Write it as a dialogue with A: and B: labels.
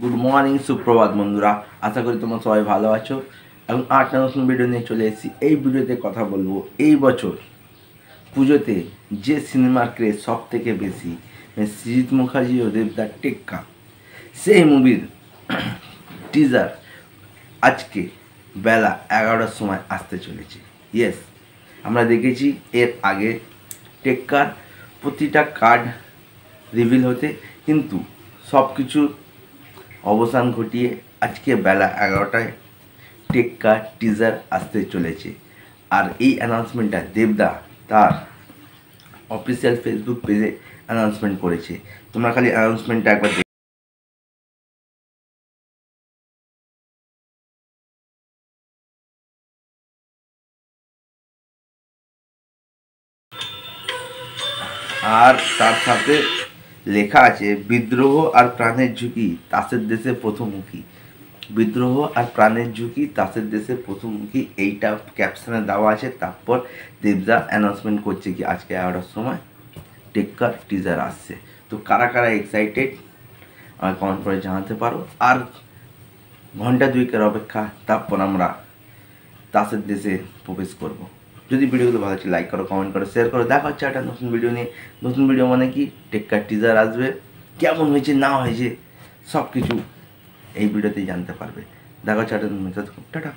A: Good morning, সুপ্রভাত বন্ধুরা। আশা করি তোমরা সবাই ভালো আছো এবং আরেকটা নতুন ভিডিও নিয়ে চলে এসেছি। এই ভিডিওতে কথা বলবো এই বছর পুজোতে যে সিনেমার ক্রেজ সব থেকে বেশি, সৃজিত মুখার্জি ও দেবদার টেক্কা, সেই মুভির টিজার আজকে বেলা 11টার সময় আসতে চলেছে। ইয়েস, আমরা দেখেছি এর আগে টেক্কার প্রতিটা কার্ড রিভিল হতে, কিন্তু সব কিছু অবসান ঘটিয়ে আজকে বেলা 11টায় টেক্কা টিজার আসতে চলেছে। আর এই অ্যানাউন্সমেন্টটা দেবদা তার অফিসিয়াল ফেসবুক পেজে অ্যানাউন্সমেন্ট করেছে। তোমরা খালি অ্যানাউন্সমেন্টটা একবার আর তার সাথে লেখা আছে বিদ্রোহ আর প্রাণের ঝুঁকি তাসের দেশে প্রথমমুখী। বিদ্রোহ আর প্রাণের ঝুঁকি তাসের দেশে প্রথমমুখী, এইটা ক্যাপশনে দেওয়া আছে। তারপর দেবদা অ্যানাউন্সমেন্ট করছে কি আজকে 11টার সময় টেক্কার টিজার আসছে। তো কারা কারা এক্সাইটেড আমার কমেন্ট করে জানাতে পারো। আর ঘন্টা দুয়েকের অপেক্ষা, তারপর আমরা তাসের দেশে প্রবেশ করব। যদি ভিডিওগুলো ভালো লাগছে লাইক করো, কমেন্ট করো, শেয়ার করো। দেখা হচ্ছে একটা নতুন ভিডিও নিয়ে। নতুন ভিডিও মানে কি, টেক্কার টিজার আসবে, কেমন হয়েছে না হয়েছে সব কিছু এই ভিডিওতেই জানতে পারবে। দেখা হচ্ছে একটা নতুন, টাটা।